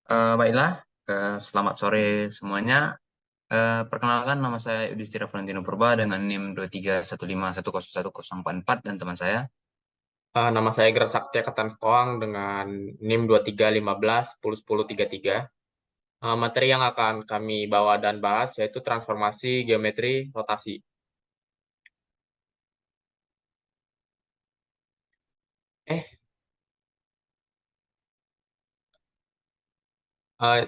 Baiklah, selamat sore semuanya. Perkenalkan nama saya Yudhistira Valentino Purba dengan NIM 231510104 dan teman saya. Nama saya Gerak Sakti Angkatan Stoang dengan NIM 2315 10 10 33. Materi yang akan kami bawa dan bahas yaitu transformasi geometri rotasi. Eh, eh,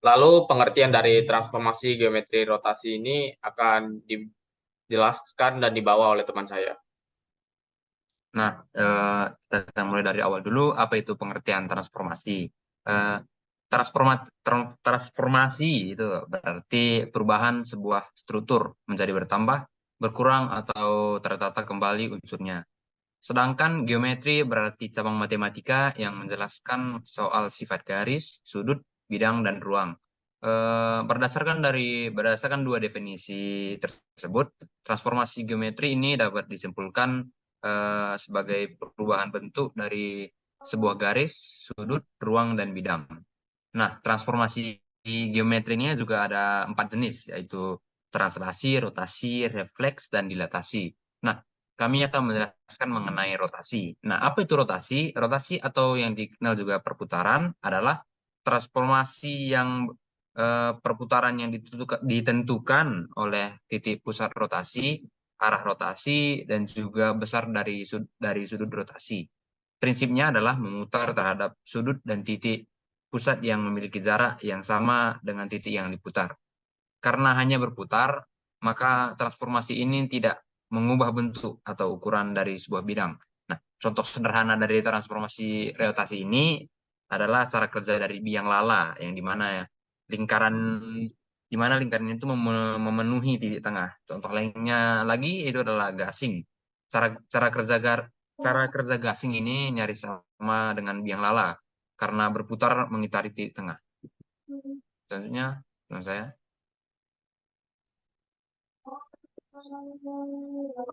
Lalu pengertian dari transformasi geometri rotasi ini akan dijelaskan dan dibawa oleh teman saya. Nah, kita mulai dari awal dulu. Apa itu pengertian transformasi? Eh, transformasi itu berarti perubahan sebuah struktur menjadi bertambah, berkurang atau tertata kembali unsurnya. Sedangkan geometri berarti cabang matematika yang menjelaskan soal sifat garis, sudut, bidang, dan ruang. Berdasarkan dua definisi tersebut, transformasi geometri ini dapat disimpulkan sebagai perubahan bentuk dari sebuah garis, sudut, ruang, dan bidang. Nah, transformasi geometrinya juga ada empat jenis, yaitu translasi, rotasi, refleks, dan dilatasi. Nah, kami akan menjelaskan mengenai rotasi. Nah, apa itu rotasi? Rotasi atau yang dikenal juga perputaran adalah transformasi yang perputaran yang ditentukan oleh titik pusat rotasi, arah rotasi, dan juga besar dari sudut rotasi. Prinsipnya adalah memutar terhadap sudut dan titik pusat yang memiliki jarak yang sama dengan titik yang diputar. Karena hanya berputar, maka transformasi ini tidak mengubah bentuk atau ukuran dari sebuah bidang. Nah, contoh sederhana dari transformasi rotasi ini adalah cara kerja dari biang lala, yang lingkaran lingkaran itu memenuhi titik tengah. Contoh lainnya lagi itu adalah gasing. Cara cara kerja gar, cara kerja gasing ini nyaris sama dengan biang lala karena berputar mengitari titik tengah. Selanjutnya, menurut saya.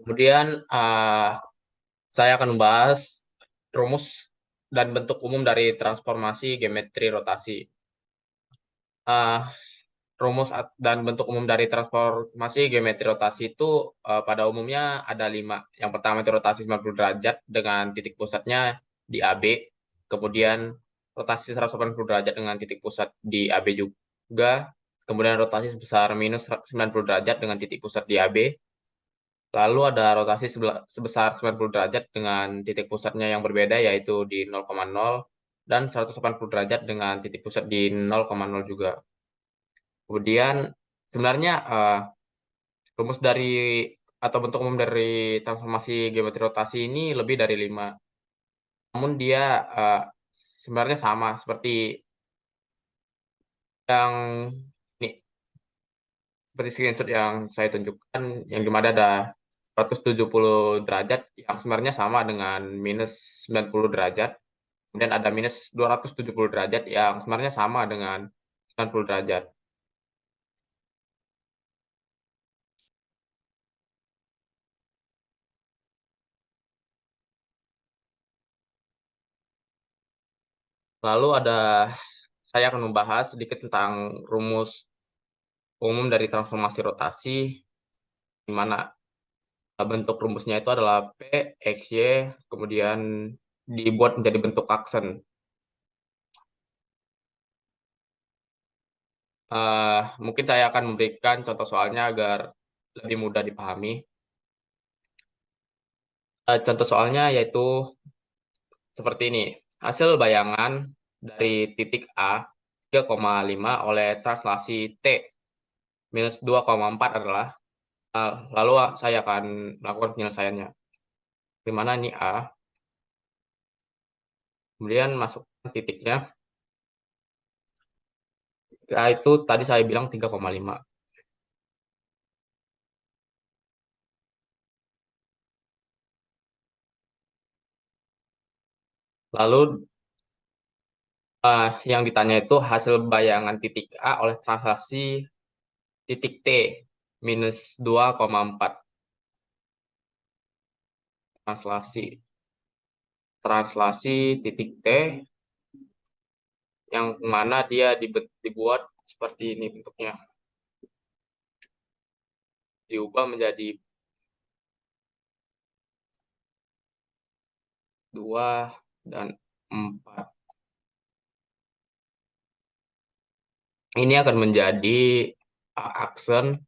Kemudian saya akan membahas rumus dan bentuk umum dari transformasi geometri rotasi. Eh, dan bentuk umum dari transformasi geometri rotasi itu pada umumnya ada 5. Yang pertama itu rotasi 90 derajat dengan titik pusatnya di AB. Kemudian rotasi 180 derajat dengan titik pusat di AB juga. Kemudian rotasi sebesar minus 90 derajat dengan titik pusat di AB. Lalu ada rotasi sebesar 90 derajat dengan titik pusatnya yang berbeda yaitu di 0,0 dan 180 derajat dengan titik pusat di 0,0 juga. Kemudian sebenarnya rumus dari atau bentuk umum dari transformasi geometri rotasi ini lebih dari 5. Namun dia eh, sebenarnya sama seperti yang ini, seperti screenshot yang saya tunjukkan, yang dimana ada 170 derajat yang sebenarnya sama dengan minus 90 derajat. Kemudian ada minus 270 derajat yang sebenarnya sama dengan 90 derajat. Lalu saya akan membahas sedikit tentang rumus umum dari transformasi rotasi, di mana bentuk rumusnya itu adalah P, X, Y, kemudian dibuat menjadi bentuk aksen. Mungkin saya akan memberikan contoh soalnya agar lebih mudah dipahami. Contoh soalnya yaitu seperti ini. Hasil bayangan dari titik A 3,5 oleh translasi T minus 2,4 adalah, lalu saya akan melakukan penyelesaiannya. Di mana ini A, kemudian masukkan titiknya. A itu tadi saya bilang 3,5. Lalu yang ditanya itu hasil bayangan titik A oleh translasi titik T minus 2,4. translasi titik T yang mana dia dibuat seperti ini bentuknya, diubah menjadi 2 dan 4. Ini akan menjadi aksen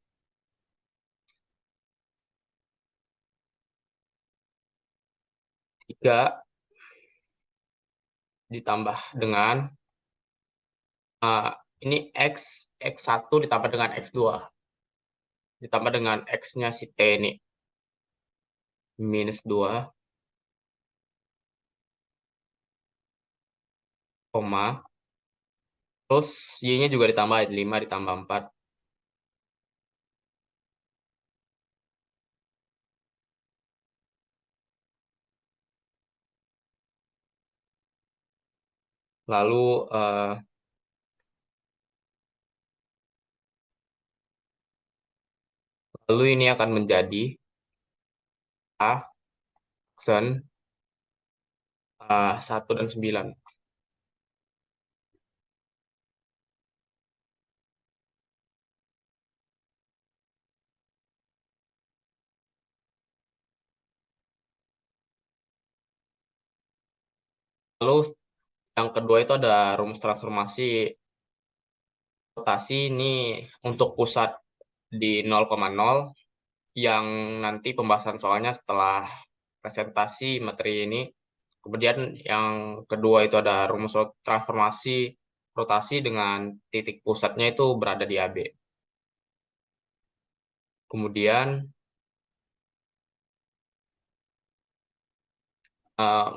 3 ditambah dengan ini X1 ditambah dengan X2 ditambah dengan X-nya si T ini minus 2, koma, terus Y-nya juga ditambah 5 ditambah 4. Lalu ini akan menjadi aksen 1 dan 9. Lalu yang kedua itu ada rumus transformasi rotasi ini untuk pusat di 0,0 yang nanti pembahasan soalnya setelah presentasi materi ini. Kemudian yang kedua itu ada rumus transformasi rotasi dengan titik pusatnya itu berada di AB. Kemudian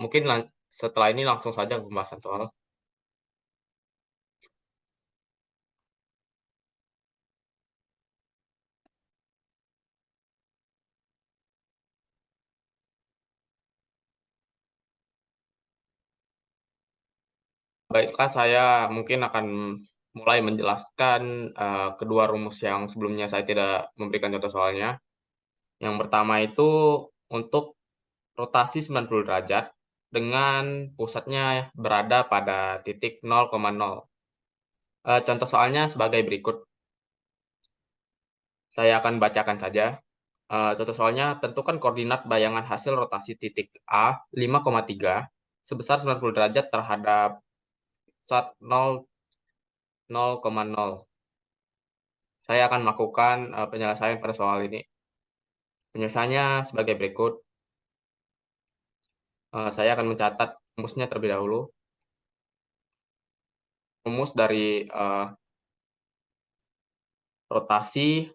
mungkin setelah ini langsung saja ke pembahasan soal. Baiklah, saya mungkin akan mulai menjelaskan kedua rumus yang sebelumnya saya tidak memberikan contoh soalnya. Yang pertama itu untuk rotasi 90 derajat dengan pusatnya berada pada titik 0,0. Contoh soalnya sebagai berikut. Saya akan bacakan saja. Contoh soalnya, tentukan koordinat bayangan hasil rotasi titik A 5,3 sebesar 90 derajat terhadap pusat 0,0. Saya akan melakukan penyelesaian pada soal ini. Penyelesaiannya sebagai berikut. Saya akan mencatat rumusnya terlebih dahulu. Rumus dari rotasi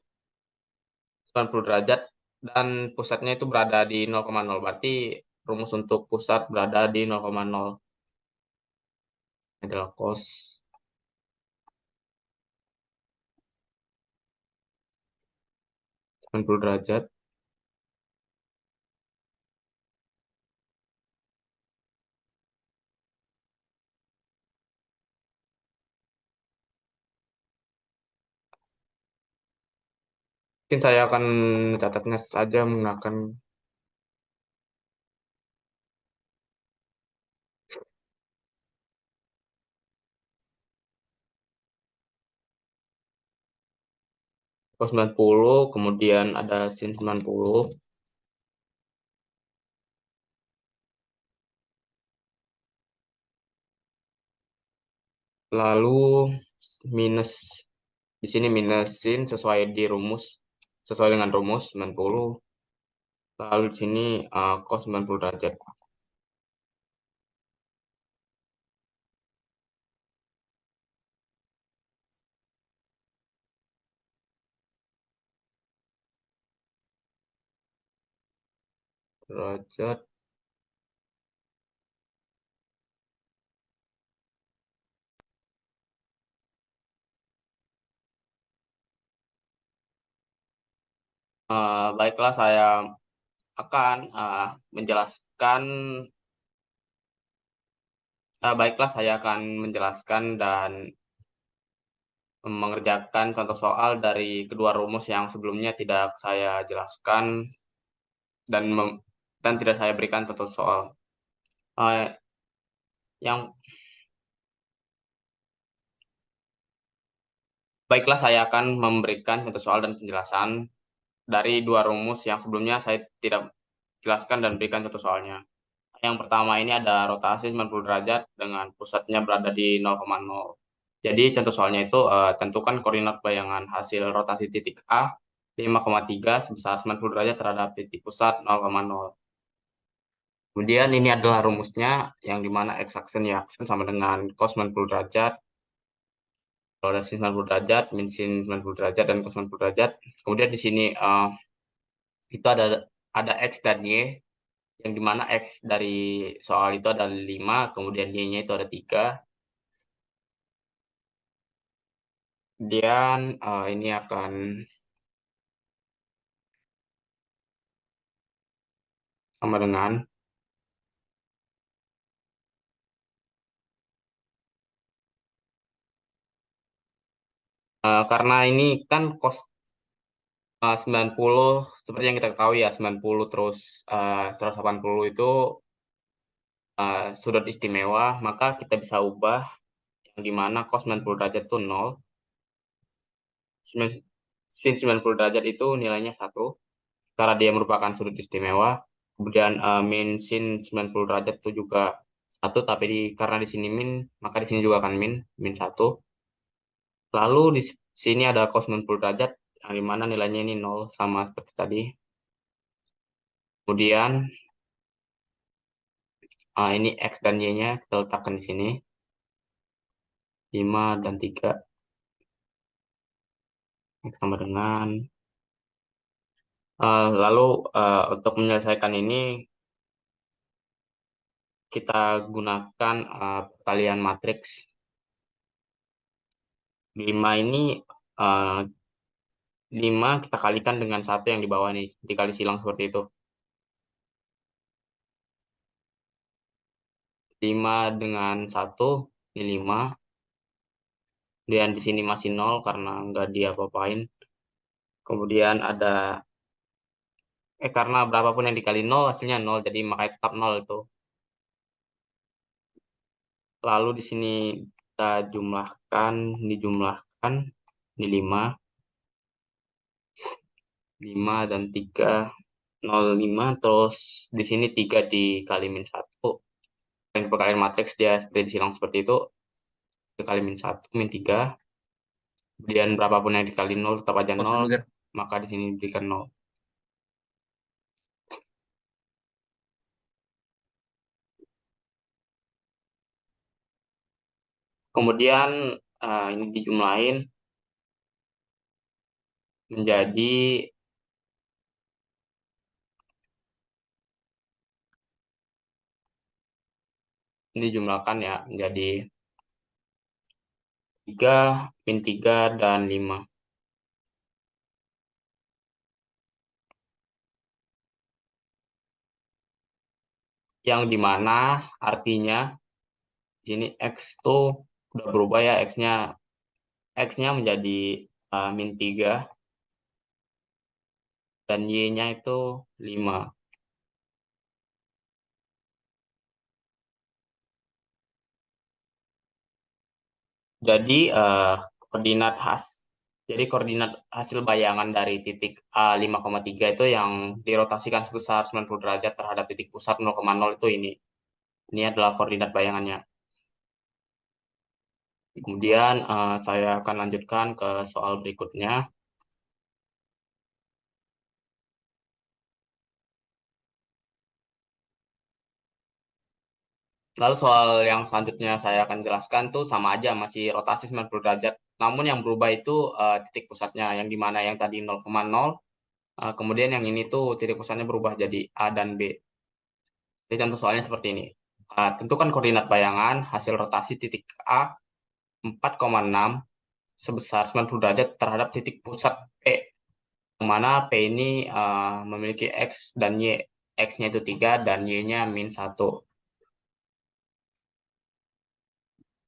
90 derajat dan pusatnya itu berada di 0,0. Berarti rumus untuk pusat berada di 0,0 adalah cos 90 derajat mungkin saya akan mencatatnya saja menggunakan cos 90, kemudian ada sin 90, lalu minus di sini minus sin sesuai dengan rumus 90, lalu di sini cos 90 derajat. Derajat baiklah, saya akan menjelaskan dan mengerjakan contoh soal dari kedua rumus yang sebelumnya tidak saya jelaskan dan dan tidak saya berikan contoh soal. Eh, yang Baiklah, saya akan memberikan contoh soal dan penjelasan dari dua rumus yang sebelumnya saya tidak jelaskan dan berikan contoh soalnya. Yang pertama ini ada rotasi 90 derajat dengan pusatnya berada di 0,0. Jadi contoh soalnya itu tentukan koordinat bayangan hasil rotasi titik A 5,3 sebesar 90 derajat terhadap titik pusat 0,0. Kemudian ini adalah rumusnya yang dimana x aksennya akan sama dengan cos 90 derajat, rotasi 90 derajat, min sin 90 derajat, dan cos 90 derajat. Kemudian di sini itu ada x dan y, yang dimana x dari soal itu ada 5, kemudian y-nya itu ada 3. Kemudian ini akan sama dengan karena ini kan cos 90 seperti yang kita ketahui ya, 90 terus 180 itu sudut istimewa, maka kita bisa ubah yang dimana cos 90 derajat itu 0, sin 90 derajat itu nilainya 1 karena dia merupakan sudut istimewa. Kemudian min sin 90 derajat itu juga 1, tapi karena di sini min, maka di sini juga akan min 1. Lalu di sini ada cos 90 derajat yang dimana nilainya ini 0 sama seperti tadi. Kemudian ini x dan y-nya kita letakkan di sini 5 dan 3, x sama dengan lalu untuk menyelesaikan ini kita gunakan perkalian matriks. 5 ini 5 kita kalikan dengan 1 yang di bawah nih, dikali silang seperti itu. 5 dengan 1 ini 5. Dan di sini masih 0 karena nggak diapa-apain. Kemudian ada karena berapapun yang dikali 0 hasilnya 0, jadi makanya tetap 0 itu. Lalu di sini kita dijumlahkan ini 5 dan 3, 0, 5, terus di sini 3 dikali min 1. Dan perkalian matriks dia seperti disilang seperti itu, dikali min 1, min 3. Kemudian berapapun yang dikali 0 tetap aja Pause 0, dulu, Ger. maka di sini diberikan 0. Kemudian ini dijumlahin menjadi ini dijumlahkan ya menjadi 3, min 3, dan 5. Yang dimana artinya di sini x tuh udah berubah ya, x-nya menjadi min 3 dan y-nya itu 5. Jadi koordinat khas jadi koordinat hasil bayangan dari titik A 5,3 itu yang dirotasikan sebesar 90 derajat terhadap titik pusat 0,0 itu ini. Ini adalah koordinat bayangannya. Kemudian saya akan lanjutkan ke soal berikutnya. Lalu soal yang selanjutnya saya akan jelaskan tuh sama aja, masih rotasi 90 derajat. Namun yang berubah itu titik pusatnya, yang dimana yang tadi 0,0, kemudian yang ini tuh titik pusatnya berubah jadi A dan B. Jadi contoh soalnya seperti ini. Tentukan koordinat bayangan hasil rotasi titik A 4,6 sebesar 90 derajat terhadap titik pusat P, yang mana P ini memiliki X dan Y. X-nya itu 3 dan Y-nya min 1.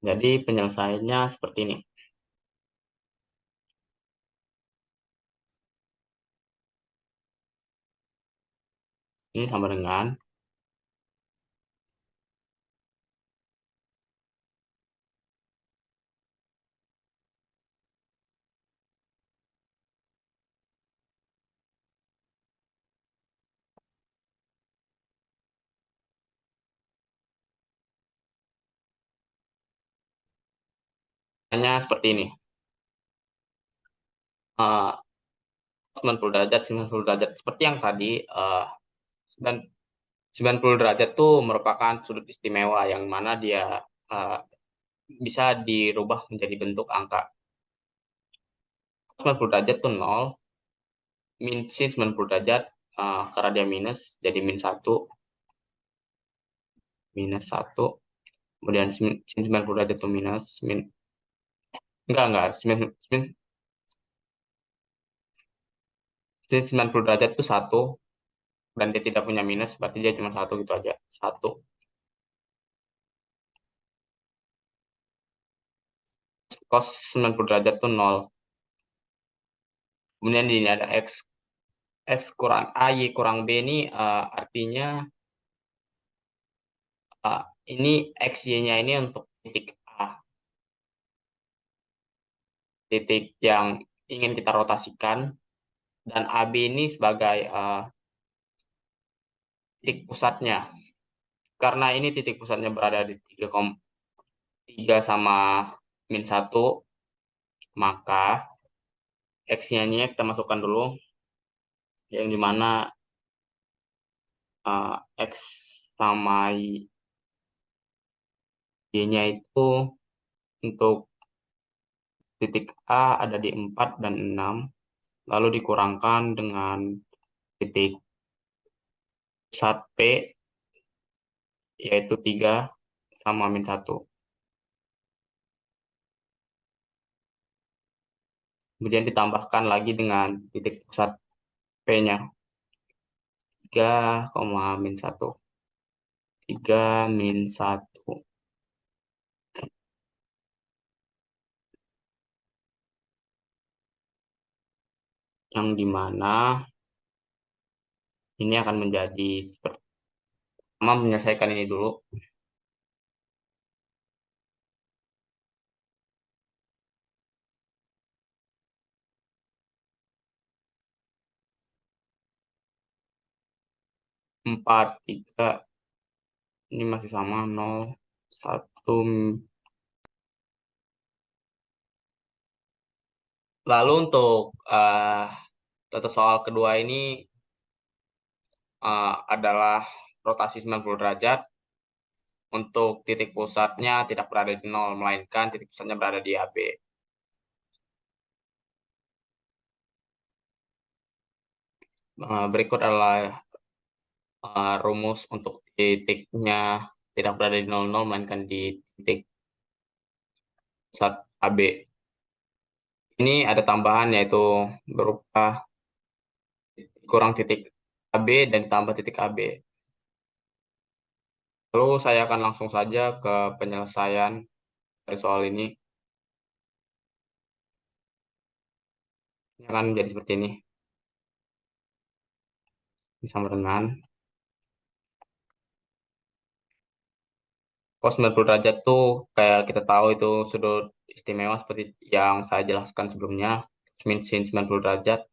Jadi penyelesaiannya seperti ini. Ini sama dengan, hanya seperti ini. Eh, 90 derajat, 90 derajat. Seperti yang tadi, 90 derajat tuh merupakan sudut istimewa yang mana dia eh, bisa dirubah menjadi bentuk angka. 90 derajat tuh 0, min sin 90 derajat, karena dia minus, jadi minus satu. Kemudian sin 90 derajat tuh minus, enggak, sin 90 derajat tuh satu, dan dia tidak punya minus, berarti dia cuma satu gitu aja. Satu. Cos 90 derajat tuh 0. Kemudian di ini ada X kurang A, Y kurang B ini artinya uh, ini X, Y-nya ini untuk titik A, titik yang ingin kita rotasikan, dan AB ini sebagai titik pusatnya. Karena ini titik pusatnya berada di 3 sama min satu, maka X-nya kita masukkan dulu, yang dimana X sama Y-nya itu untuk titik A ada di 4 dan 6, lalu dikurangkan dengan titik pusat P, yaitu 3 sama min satu. Kemudian ditambahkan lagi dengan titik pusat P-nya, 3, min satu. 3 min satu, yang dimana ini akan menjadi seperti, pertama menyelesaikan ini dulu. 4, 3, ini masih sama, 0, 1. Lalu untuk tata soal kedua ini adalah rotasi 90 derajat. Untuk titik pusatnya tidak berada di 0, melainkan titik pusatnya berada di AB. Berikut adalah rumus untuk titiknya tidak berada di 00, melainkan di titik pusat AB. Ini ada tambahan, yaitu berupa kurang titik AB dan ditambah titik AB. Lalu saya akan langsung saja ke penyelesaian dari soal ini. Ini akan menjadi seperti ini. Sama dengan cos 90 derajat tuh kayak kita tahu itu sudut istimewa seperti yang saya jelaskan sebelumnya. Min sin 90 derajat.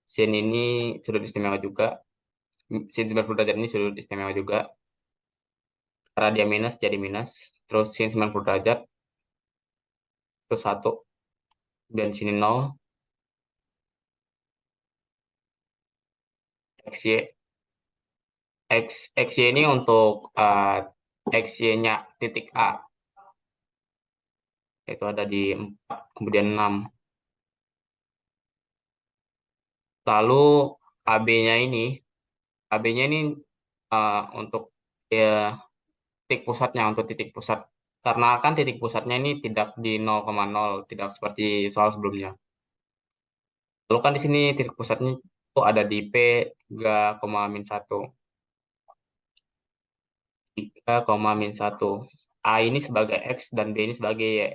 Sin ini sudut istimewa juga. Sin 90 derajat ini sudut istimewa juga. Karena dia minus jadi minus. Terus sin 90 derajat itu 1. Dan sini 0. XY. XY ini untuk XY-nya titik A. Itu ada di 4, kemudian 6. Lalu AB-nya ini untuk ya, titik pusatnya, untuk titik pusat. Karena kan titik pusatnya ini tidak di 0,0, tidak seperti soal sebelumnya. Lalu kan di sini titik pusatnya itu ada di P 3, min 1. 3, min 1. A ini sebagai X dan B ini sebagai Y.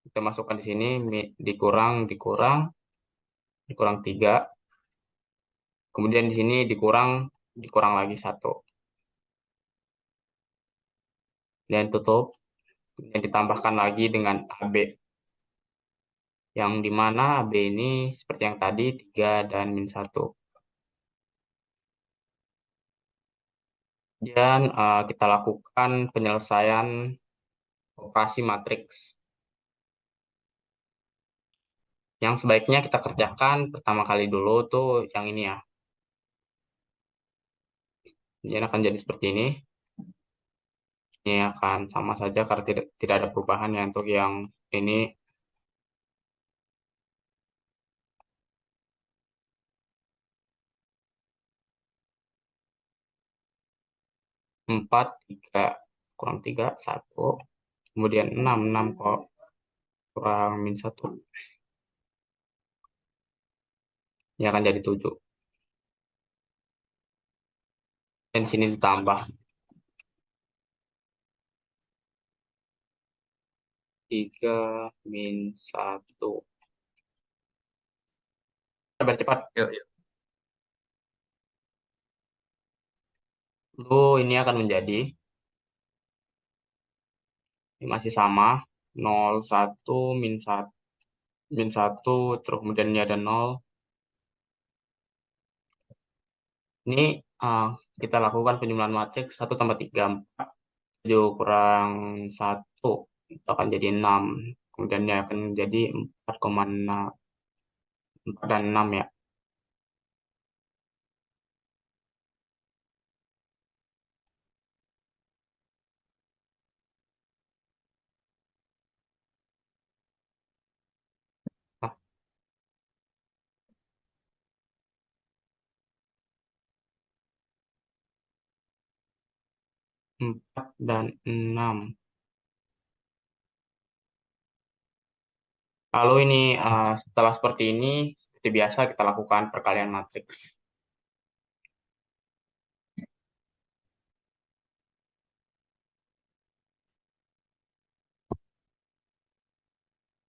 Kita masukkan di sini, dikurang 3. Kemudian di sini dikurang dikurang lagi 1. Dan tutup. Dan ditambahkan lagi dengan AB. Yang dimana AB ini seperti yang tadi 3 dan min 1. Dan kita lakukan penyelesaian operasi matriks. Yang sebaiknya kita kerjakan pertama kali dulu tuh yang ini ya. Jadi akan jadi seperti ini. Ini akan sama saja karena tidak ada perubahan ya untuk yang ini. 4, 3, kurang 3, 1. Kemudian 6, 6 kok kurang min 1. Ini akan jadi 7. Dan sini ditambah 3 min 1. Sabar cepat. Yuk, yuk. Lalu ini akan menjadi ini masih sama 0, 1, min 1, min 1, terus kemudian ini ada 0. Ini kita lakukan penjumlahan matriks 1 tambah 3, 7 kurang 1 itu akan jadi 6. Kemudian ini akan jadi 4,6, 4 dan 6 ya. Nah, 4 dan 6. Lalu ini setelah seperti ini, seperti biasa kita lakukan perkalian matriks.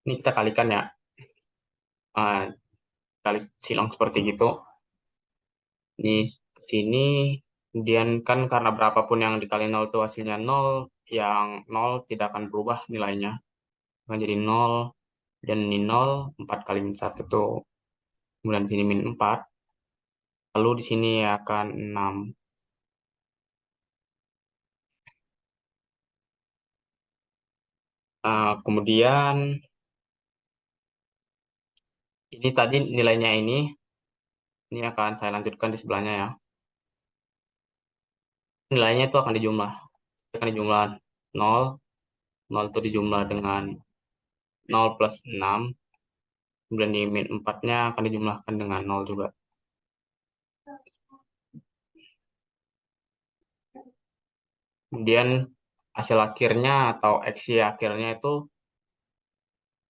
Ini kita kalikan ya, kali silang seperti gitu. Ini ke sini, kemudian kan karena berapapun yang dikali 0 itu hasilnya 0, yang 0 tidak akan berubah nilainya. Akan jadi 0, dan ini 0, 4 kali min 1 itu. Kemudian di sini min 4, lalu di sini akan 6. Kemudian ini tadi nilainya ini akan saya lanjutkan di sebelahnya ya. Nilainya itu akan dijumlah 0, 0 itu dijumlah dengan 0 plus 6, kemudian di min 4-nya akan dijumlahkan dengan 0 juga. Kemudian hasil akhirnya atau x-y akhirnya itu,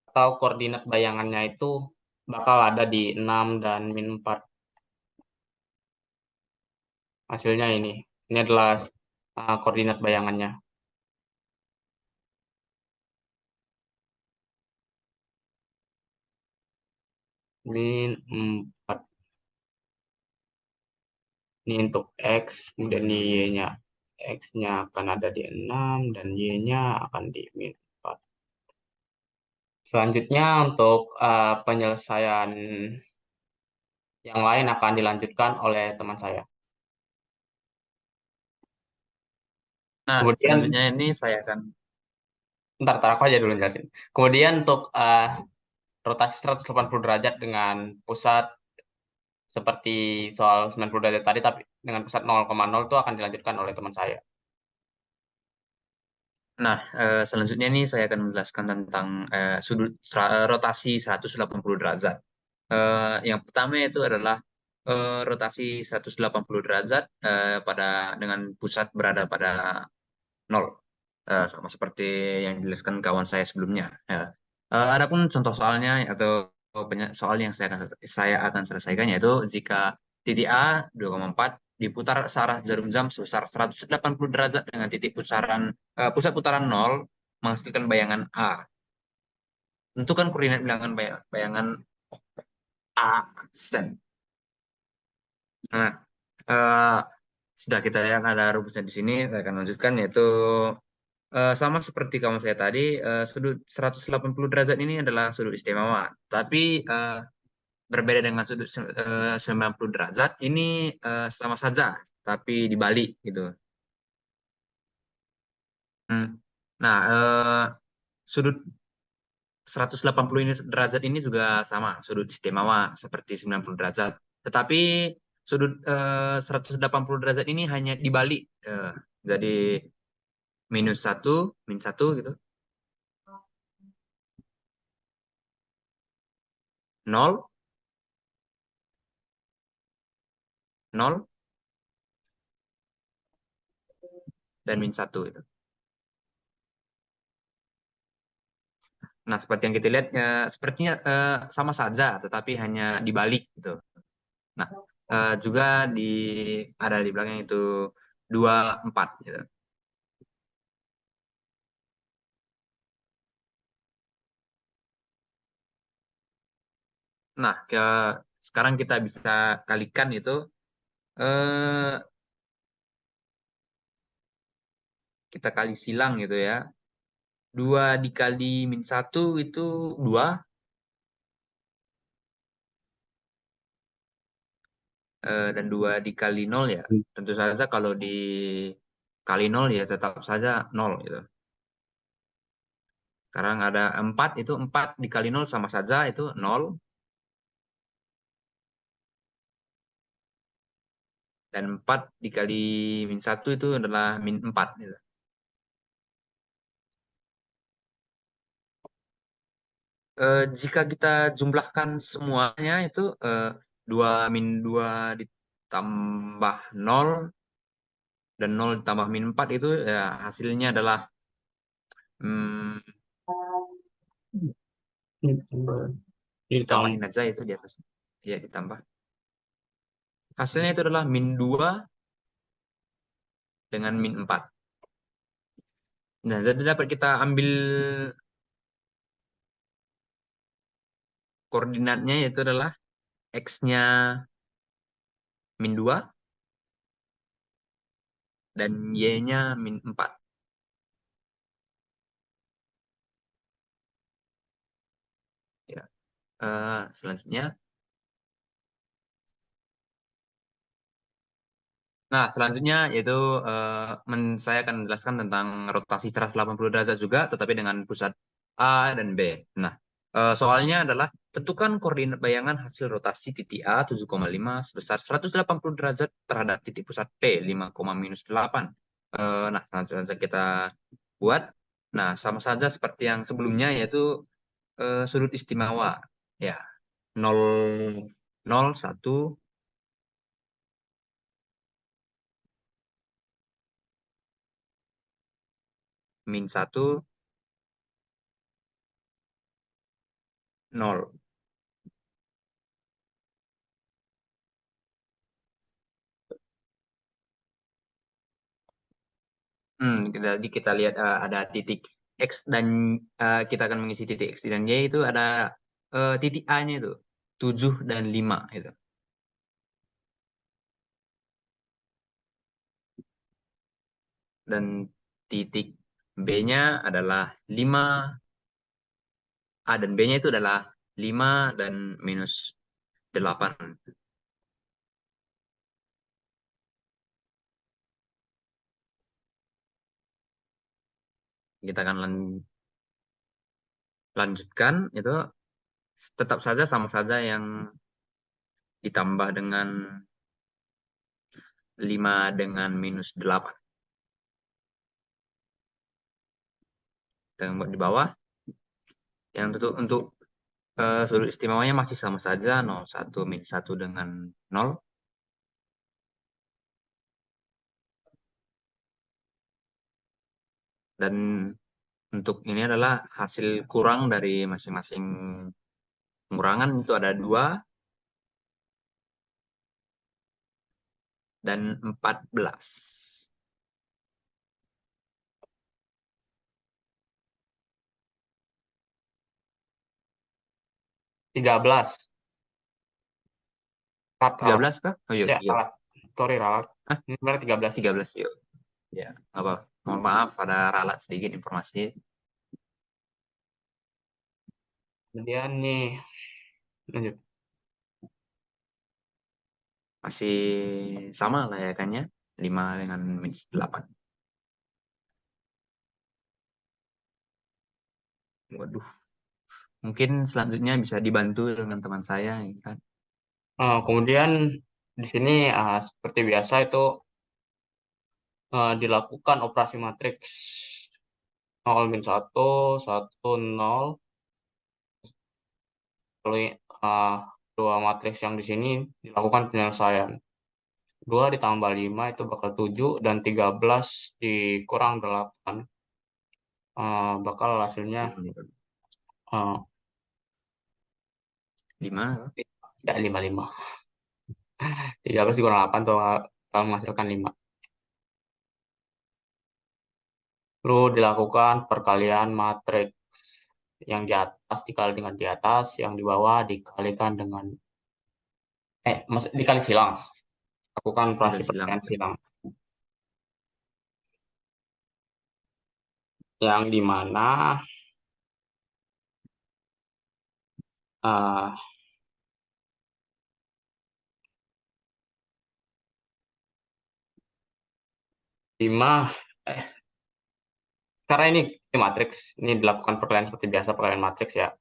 atau koordinat bayangannya itu bakal ada di 6 dan min 4. Hasilnya ini. Ini adalah koordinat bayangannya. Min 4. Ini untuk X, kemudian Y-nya. X-nya akan ada di 6, dan Y-nya akan di min 4. Selanjutnya untuk penyelesaian yang lain akan dilanjutkan oleh teman saya. Nah, Kemudian, selanjutnya ini saya akan ntar aku aja dulu jelasin. Kemudian untuk rotasi 180 derajat dengan pusat seperti soal 90 derajat tadi, tapi dengan pusat 0,0 itu akan dilanjutkan oleh teman saya. Nah, selanjutnya ini saya akan menjelaskan tentang rotasi 180 derajat. Yang pertama itu adalah rotasi 180 derajat dengan pusat berada pada 0. Sama seperti yang dijelaskan kawan saya sebelumnya. Ya. Adapun contoh soalnya atau soal yang saya akan selesaikan yaitu jika titik A 2,4 diputar searah jarum jam sebesar 180 derajat dengan pusat putaran 0 menghasilkan bayangan A. Tentukan koordinat bilangan bayangan A aksen. Nah, sudah kita lihat ada rumusnya di sini, saya akan lanjutkan yaitu sama seperti kamu saya tadi, sudut 180 derajat ini adalah sudut istimewa. Tapi berbeda dengan sudut 90 derajat, ini sama saja, tapi dibalik gitu. Hmm. Nah, sudut 180 derajat ini juga sama, sudut istimewa seperti 90 derajat. Tetapi sudut 180 derajat ini hanya dibalik. Jadi minus satu, min satu gitu. Nol, nol, dan min satu itu. Nah, seperti yang kita lihat, sepertinya sama saja, tetapi hanya dibalik gitu. Nah, juga ada di belakang itu 24 gitu. Nah, sekarang kita bisa kalikan itu, eh, kita kali silang gitu ya. 2 dikali min satu itu 2, dan 2 dikali nol ya. Tentu saja kalau dikali nol ya tetap saja nol gitu. Sekarang ada 4, itu 4 dikali nol sama saja itu nol. Dan 4 dikali min satu itu adalah min 4 gitu. Jika kita jumlahkan semuanya itu 2 min 2 ditambah nol dan nol ditambah min 4 itu ya hasilnya adalah hmm, Ditambah ditambahin aja itu di atasnya. Ya, ditambah. Hasilnya itu adalah min 2 dengan min 4. Nah, jadi dapat kita ambil koordinatnya yaitu adalah X-nya min 2 dan Y-nya min 4. Ya. Selanjutnya. Nah, selanjutnya yaitu saya akan menjelaskan tentang rotasi 180 derajat juga, tetapi dengan pusat A dan B. Nah, soalnya adalah tentukan koordinat bayangan hasil rotasi titik A 7,5 sebesar 180 derajat terhadap titik pusat P 5,-8. Nah, langsung saja kita buat. Nah, sama saja seperti yang sebelumnya yaitu sudut istimewa. Ya, 0, 0, 1, min 1, 0. Jadi kita lihat ada titik X dan kita akan mengisi titik X dan Y itu ada titik A-nya itu 7 dan 5 itu. Dan titik B-nya adalah 5, A dan B-nya itu adalah 5 dan minus 8. Kita akan lanjutkan itu tetap saja sama saja yang ditambah dengan 5 dengan minus 8. Kita buat di bawah. Yang untuk sudut istimewanya masih sama saja 0,1 min 1 dengan 0. Dan untuk ini adalah hasil kurang dari masing-masing pengurangan itu ada 2 dan 14. 13. 4 kalah. 13 kah? Oh iya, Ya, iya. kalah. Sorry, ralat. Ah, Ini sebenarnya 13. 13 yuk. Ya, apa? Mohon maaf, ada ralat sedikit informasi. Kemudian nih, lanjut. Masih sama lah ya kan ya. 5 dengan minus 8. Waduh, mungkin selanjutnya bisa dibantu dengan teman saya, ya kan? Kemudian di sini seperti biasa itu dilakukan operasi matriks 0 min 1, 1, 0. Lalu dua matriks yang di sini dilakukan penyelesaian. 2 ditambah 5 itu bakal 7, dan 13 dikurang 8 bakal hasilnya 5. ya 55. 13 dikurang 8 tuh bakal menghasilkan 5. Lalu dilakukan perkalian matriks. Yang di atas dikali dengan di atas, yang di bawah dikalikan dengan maksud dikali silang. Lakukan operasi Udah silang. perkalian silang. Yang di mana uh, 5 karena ini matriks, ini dilakukan perkalian seperti biasa perkalian matriks ya.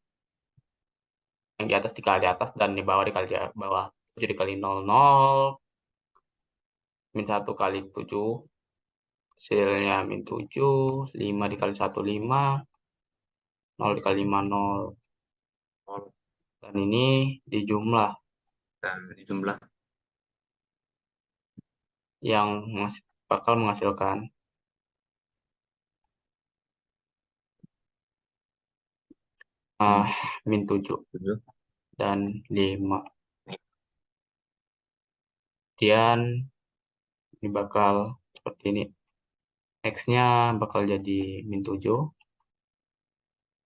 Yang di atas dikali di atas dan di bawah dikali di bawah. 7 dikali 0, 0. Min 1 kali 7. Hasilnya min 7. 5 dikali 1, 5. 0 dikali 5, 0. Dan ini dijumlah Dan jumlah yang bakal menghasilkan min 7 7. dan 5. Kemudian ini bakal seperti ini. X-nya bakal jadi min 7.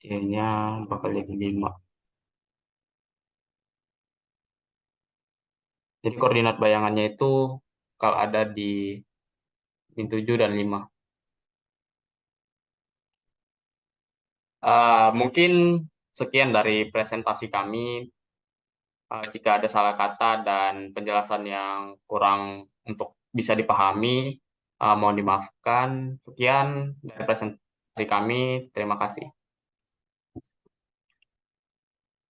Y-nya bakal jadi 5. Jadi koordinat bayangannya itu kalau ada di min 7 dan 5. Mungkin sekian dari presentasi kami. Jika ada salah kata dan penjelasan yang kurang untuk bisa dipahami, mohon dimaafkan. Sekian dari presentasi kami. Terima kasih.